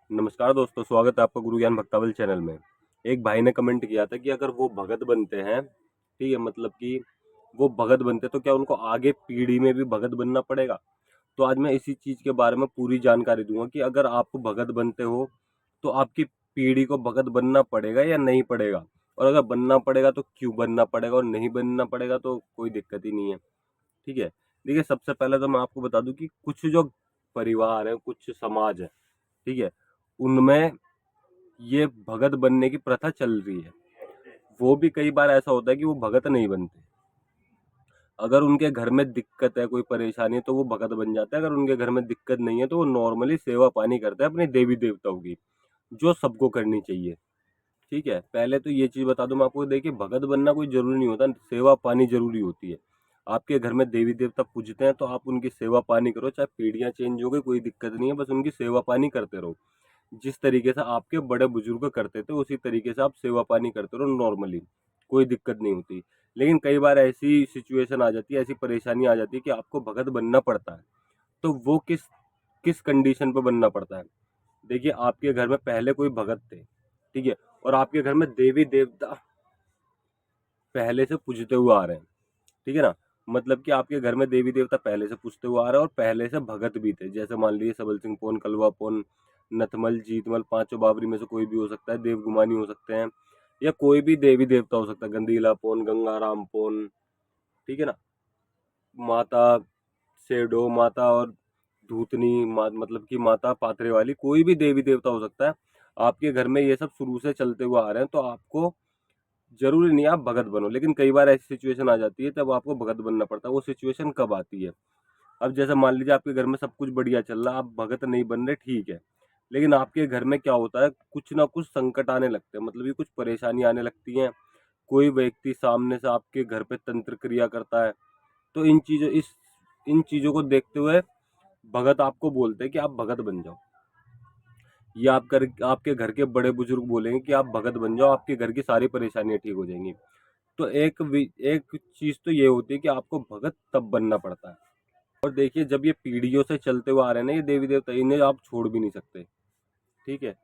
नमस्कार दोस्तों, स्वागत है आपका गुरु ज्ञान भक्तावल चैनल में। एक भाई ने कमेंट किया था कि अगर वो भगत बनते हैं, ठीक है, मतलब कि वो भगत बनते तो क्या उनको आगे पीढ़ी में भी भगत बनना पड़ेगा? तो आज मैं इसी चीज़ के बारे में पूरी जानकारी दूंगा कि अगर आप भगत बनते हो तो आपकी पीढ़ी को भगत बनना पड़ेगा या नहीं पड़ेगा, और अगर बनना पड़ेगा तो क्यों बनना पड़ेगा, और नहीं बनना पड़ेगा तो कोई दिक्कत ही नहीं है। ठीक है। देखिए, सबसे पहले तो मैं आपको बता दूं कि कुछ जो परिवार है, कुछ समाज है, ठीक है, उनमें ये भगत बनने की प्रथा चल रही है। वो भी कई बार ऐसा होता है कि वो भगत नहीं बनते। अगर उनके घर में दिक्कत है, कोई परेशानी है, तो वो भगत बन जाते हैं। अगर उनके घर में दिक्कत नहीं है तो वो नॉर्मली सेवा पानी करते हैं अपने देवी देवताओं की, जो सबको करनी चाहिए। ठीक है, पहले तो ये चीज बता दूं मैं आपको। देखिए, भगत बनना कोई जरूरी नहीं होता, सेवा पानी जरूरी होती है। आपके घर में देवी देवता पूजते हैं तो आप उनकी सेवा पानी करो, चाहे पीढ़ियां चेंज हो गई कोई दिक्कत नहीं है, बस उनकी सेवा पानी करते रहो। जिस तरीके से आपके बड़े बुजुर्ग करते थे उसी तरीके से आप सेवा पानी करते रहो नॉर्मली, कोई दिक्कत नहीं होती। लेकिन कई बार ऐसी सिचुएशन आ जाती है, ऐसी परेशानी आ जाती है कि आपको भगत बनना पड़ता है। तो वो किस किस कंडीशन पर बनना पड़ता है? देखिए, आपके घर में पहले कोई भगत थे, ठीक है, और आपके घर में देवी देवता पहले से पूजते हुए आ रहे हैं, ठीक है ना। मतलब कि आपके घर में देवी देवता पहले से पूजते हुए आ रहे हैं और पहले से भगत भी थे। जैसे मान लीजिए सबल सिंह पोन, कलवा पोन, नथमल, जीतमल, पांचों बावरी में से कोई भी हो सकता है, देवगुमानी हो सकते हैं, या कोई भी देवी देवता हो सकता है, गंदीला पोन, गंगाराम पोन, ठीक है ना, माता सेडो, माता और धूतनी, मतलब कि माता पात्रे वाली, कोई भी देवी देवता हो सकता है। आपके घर में ये सब शुरू से चलते हुए आ रहे हैं, तो आपको जरूरी नहीं आप भगत बनो। लेकिन कई बार ऐसी सिचुएशन आ जाती है तब आपको भगत बनना पड़ता है। वो सिचुएशन कब आती है? अब जैसे मान लीजिए आपके घर में सब कुछ बढ़िया चल रहा है, आप भगत नहीं बन रहे, ठीक है, लेकिन आपके घर में क्या होता है, कुछ ना कुछ संकट आने लगते हैं, मतलब कि कुछ परेशानी आने लगती है। कोई व्यक्ति सामने से आपके घर पे तंत्र क्रिया करता है। तो इन चीजों को देखते हुए भगत आपको बोलते हैं कि आप भगत बन जाओ, या आपके घर के बड़े बुजुर्ग बोलेंगे कि आप भगत बन जाओ, आपके घर की सारी परेशानियां ठीक हो जाएंगी। तो एक चीज तो ये होती है कि आपको भगत तब बनना पड़ता है। और देखिए, जब ये पीढ़ियों से चलते हुए आ रहे हैं ना ये देवी देवता, इन्हें आप छोड़ भी नहीं सकते। ठीक है,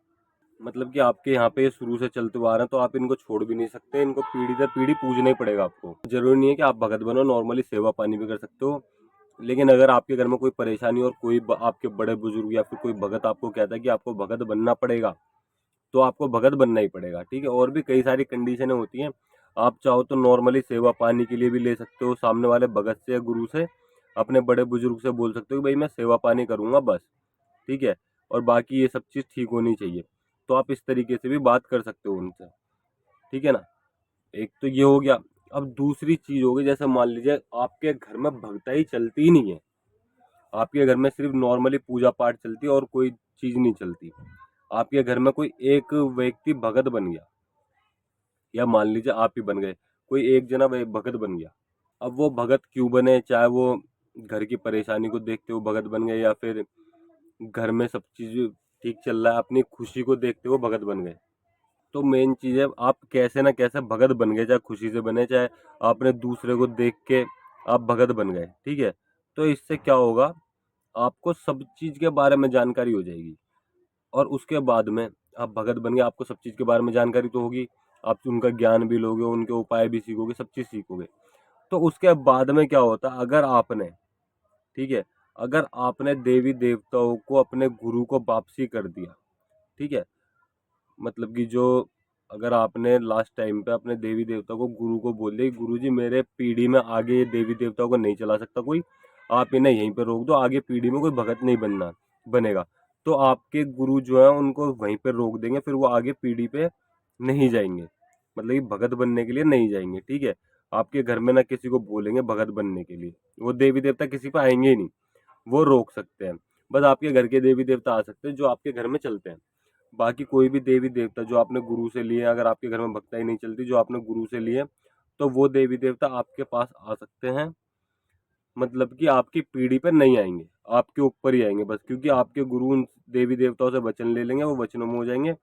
मतलब कि आपके यहाँ पे ये शुरू से चलते हुए आ रहे हैं तो आप इनको छोड़ भी नहीं सकते, इनको पीढ़ी दर पीढ़ी पूजना ही पड़ेगा आपको। जरूरी नहीं है कि आप भगत बनो, नॉर्मली सेवा पानी भी कर सकते हो। लेकिन अगर आपके घर में कोई परेशानी और कोई आपके बड़े बुजुर्ग या फिर कोई भगत आपको कहता है कि आपको भगत बनना पड़ेगा, तो आपको भगत बनना ही पड़ेगा। ठीक है, और भी कई सारी कंडीशनें होती हैं। आप चाहो तो नॉर्मली सेवा पानी के लिए भी ले सकते हो, सामने वाले भगत से या गुरु से, अपने बड़े बुजुर्ग से बोल सकते हो कि भाई मैं सेवा पानी करूंगा बस, ठीक है, और बाकी ये सब चीज़ ठीक होनी चाहिए। तो आप इस तरीके से भी बात कर सकते हो उनसे, ठीक है ना। एक तो ये हो गया। अब दूसरी चीज हो गई, जैसे मान लीजिए आपके घर में भक्ताई चलती ही नहीं है, आपके घर में सिर्फ नॉर्मली पूजा पाठ चलती है और कोई चीज नहीं चलती। आपके घर में कोई एक व्यक्ति भगत बन गया, या मान लीजिए आप ही बन गए, कोई एक जना भगत बन गया। अब वो भगत क्यों बने, चाहे वो घर की परेशानी को देखते हुए भगत बन गए, या फिर घर में सब चीज ठीक चल रहा है अपनी खुशी को देखते हुए भगत बन गए। तो मेन चीज है, आप कैसे ना कैसे भगत बन गए, चाहे खुशी से बने, चाहे आपने दूसरे को देख के आप भगत बन गए, ठीक है। तो इससे क्या होगा, आपको सब चीज के बारे में जानकारी हो जाएगी, और उसके बाद में आप भगत बन गए, आपको सब चीज के बारे में जानकारी तो होगी, आप उनका ज्ञान भी लोगे, उनके उपाय भी सीखोगे, सब चीज सीखोगे। तो उसके बाद में क्या होता है, अगर आपने, ठीक है, अगर आपने देवी देवताओं को अपने गुरु को वापसी कर दिया, ठीक है, मतलब कि जो, अगर आपने लास्ट टाइम पे अपने देवी देवता को, गुरु को बोल दिया गुरु जी मेरे पीढ़ी में आगे ये देवी देवताओं को नहीं चला सकता कोई, आप इन्हें यहीं पे रोक दो, आगे पीढ़ी में कोई भगत नहीं बनेगा। तो आपके गुरु जो है उनको वहीं पे रोक देंगे, फिर वो आगे पीढ़ी पे नहीं जाएंगे, मतलब कि भगत बनने के लिए नहीं जाएंगे, ठीक है। आपके घर में ना किसी को बोलेंगे भगत बनने के लिए, वो देवी देवता किसी पे आएंगे ही नहीं, वो रोक सकते हैं। बस आपके घर के देवी देवता आ सकते हैं जो आपके घर में चलते हैं। बाकी कोई भी देवी देवता जो आपने गुरु से लिए, अगर आपके घर में भक्ताई नहीं चलती जो आपने गुरु से लिए, तो वो देवी देवता आपके पास आ सकते हैं, मतलब कि आपकी पीढ़ी पर नहीं आएंगे, आपके ऊपर ही आएंगे बस, क्योंकि आपके गुरु उन देवी देवताओं से वचन ले लेंगे, वो वचनों में हो जाएंगे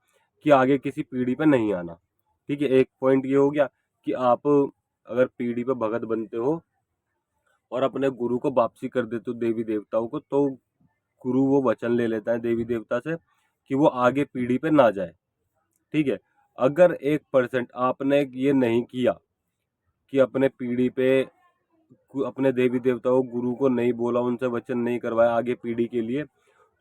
कि आगे किसी पीढ़ी पर नहीं आना। ठीक है, एक पॉइंट ये हो गया कि आप अगर पीढ़ी पर भगत बनते हो और अपने गुरु को वापसी कर देते हो देवी देवताओं को, तो गुरु वो वचन ले लेता है देवी देवता से कि वो आगे पीढ़ी पे ना जाए। ठीक है, अगर 1% आपने ये नहीं किया कि अपने पीढ़ी पे अपने देवी देवताओं गुरु को नहीं बोला, उनसे वचन नहीं करवाया आगे पीढ़ी के लिए,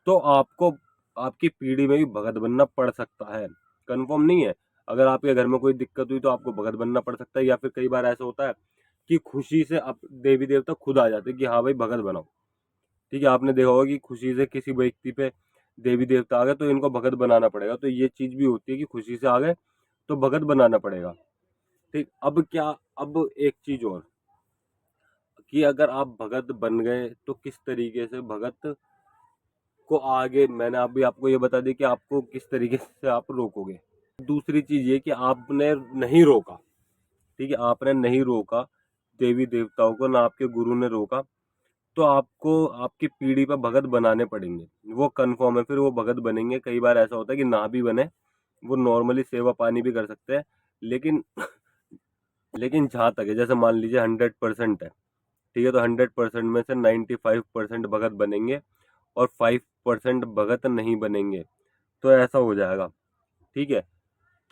तो आपको आपकी पीढ़ी में भी भगत बनना पड़ सकता है। कंफर्म नहीं है, अगर आपके घर में कोई दिक्कत हुई तो आपको भगत बनना पड़ सकता है, या फिर कई बार ऐसा होता है कि खुशी से अब देवी देवता खुद आ जाते हैं कि हाँ भाई भगत बनाओ। ठीक है, आपने देखा होगा कि खुशी से किसी व्यक्ति पे देवी देवता आ गए तो इनको भगत बनाना पड़ेगा, तो ये चीज भी होती है कि खुशी से आ गए तो भगत बनाना पड़ेगा। ठीक, अब क्या, अब एक चीज और कि अगर आप भगत बन गए तो किस तरीके से भगत को आगे, मैंने अभी आपको ये बता दी कि आपको किस तरीके से आप रोकोगे। दूसरी चीज ये कि आपने नहीं रोका, ठीक है, आपने नहीं रोका देवी देवताओं को, ना आपके गुरु ने रोका, तो आपको आपकी पीढ़ी पर भगत बनाने पड़ेंगे। वो कंफर्म है, फिर वो भगत बनेंगे। कई बार ऐसा होता है कि ना भी बने, वो नॉर्मली सेवा पानी भी कर सकते हैं, लेकिन लेकिन जहाँ तक है, जैसे मान लीजिए 100% है, ठीक है, तो 100% में से 95% भगत बनेंगे और 5% भगत नहीं बनेंगे, तो ऐसा हो जाएगा। ठीक है,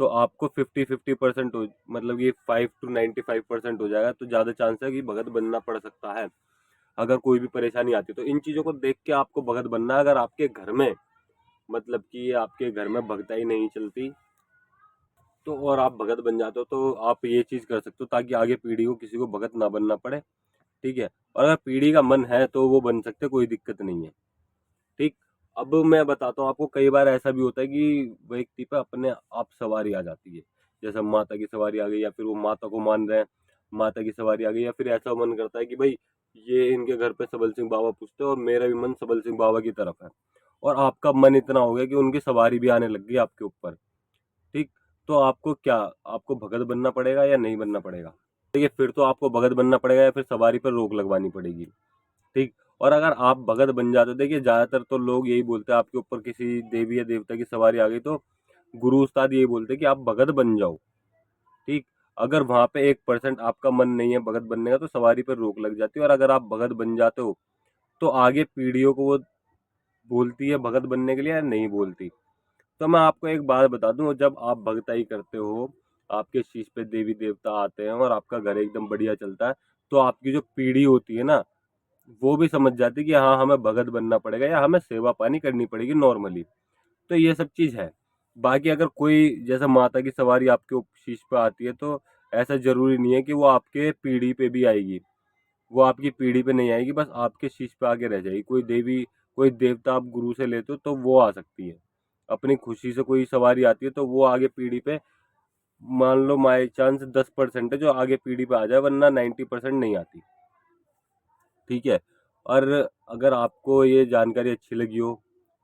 तो आपको 50-50% हो, मतलब ये 5 to 95% हो जाएगा, तो ज़्यादा चांस है कि भगत बनना पड़ सकता है अगर कोई भी परेशानी आती है। तो इन चीज़ों को देख के आपको भगत बनना है। अगर आपके घर में, मतलब कि आपके घर में भगताई नहीं चलती, तो और आप भगत बन जाते हो, तो आप ये चीज़ कर सकते हो ताकि आगे पीढ़ी को किसी को भगत ना बनना पड़े। ठीक है, और अगर पीढ़ी का मन है तो वो बन सकते, कोई दिक्कत नहीं है। ठीक, अब मैं बताता हूँ आपको, कई बार ऐसा भी होता है कि व्यक्ति पे अपने आप सवारी आ जाती है, जैसे माता की सवारी आ गई, या फिर वो माता को मान रहे हैं, माता की सवारी आ गई, या फिर ऐसा मन करता है कि भाई ये इनके घर पे सबल सिंह बाबा पूछते हैं और मेरा भी मन सबल सिंह बाबा की तरफ है, और आपका मन इतना हो गया कि उनकी सवारी भी आने लग गई आपके ऊपर। ठीक, तो आपको क्या, आपको भगत बनना पड़ेगा या नहीं बनना पड़ेगा? देखिए, फिर तो आपको भगत बनना पड़ेगा या फिर सवारी पर रोक लगवानी पड़ेगी। ठीक, और अगर आप भगत बन जाते हो, देखिए ज्यादातर तो लोग यही बोलते हैं, आपके ऊपर किसी देवी या देवता की सवारी आ गई तो गुरु उस्ताद यही बोलते हैं कि आप भगत बन जाओ। ठीक, अगर वहां पे 1% आपका मन नहीं है भगत बनने का तो सवारी पर रोक लग जाती है, और अगर आप भगत बन जाते हो तो आगे पीढ़ियों को वो बोलती है भगत बनने के लिए या नहीं बोलती। तो मैं आपको एक बात बता दूं, जब आप भगताई करते हो, आपके शीश पे देवी देवता आते हैं और आपका घर एकदम बढ़िया चलता है, तो आपकी जो पीढ़ी होती है ना, वो भी समझ जाती है कि हाँ हमें भगत बनना पड़ेगा या हमें सेवा पानी करनी पड़ेगी नॉर्मली। तो ये सब चीज है। बाकी अगर कोई जैसे माता की सवारी आपके शीश पे आती है, तो ऐसा जरूरी नहीं है कि वो आपके पीढ़ी पे भी आएगी, वो आपकी पीढ़ी पे नहीं आएगी, बस आपके शीश पे आगे रह जाएगी। कोई देवी, कोई देवता आप गुरु से लेते हो तो वो आ सकती है, अपनी खुशी से कोई सवारी आती है तो वो आगे पीढ़ी पे, मान लो माई चांस 10% है जो आगे पीढ़ी पे आ जाए, वरना 90% नहीं आती। ठीक है, और अगर आपको ये जानकारी अच्छी लगी हो,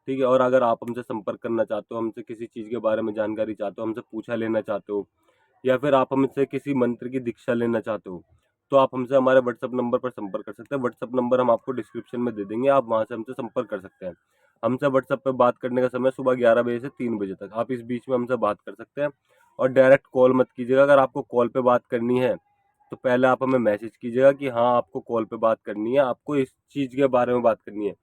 ठीक है, और अगर आप हमसे संपर्क करना चाहते हो, हमसे किसी चीज़ के बारे में जानकारी चाहते हो, हमसे पूछा लेना चाहते हो, या फिर आप हमसे किसी मंत्र की दीक्षा लेना चाहते हो, तो आप हमसे हमारे व्हाट्सअप नंबर पर संपर्क कर सकते हैं। व्हाट्सअप नंबर हम आपको डिस्क्रिप्शन में दे देंगे, आप वहाँ से हमसे संपर्क कर सकते हैं। हमसे व्हाट्सअप पे बात करने का समय सुबह 11 बजे से 3 बजे तक, आप इस बीच में हमसे बात कर सकते हैं। और डायरेक्ट कॉल मत कीजिएगा, अगर आपको कॉल पे बात करनी है तो पहले आप हमें मैसेज कीजिएगा कि हाँ आपको कॉल पे बात करनी है, आपको इस चीज़ के बारे में बात करनी है,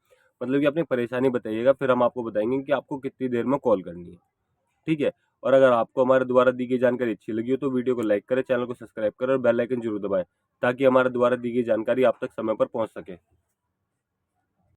मतलब कि अपनी परेशानी बताइएगा, फिर हम आपको बताएंगे कि आपको कितनी देर में कॉल करनी है। ठीक है, और अगर आपको हमारे द्वारा दी गई जानकारी अच्छी लगी हो तो वीडियो को लाइक करें, चैनल को सब्सक्राइब करें और बेल आइकन जरूर दबाएं, ताकि हमारे द्वारा दी गई जानकारी आप तक समय पर पहुंच सके।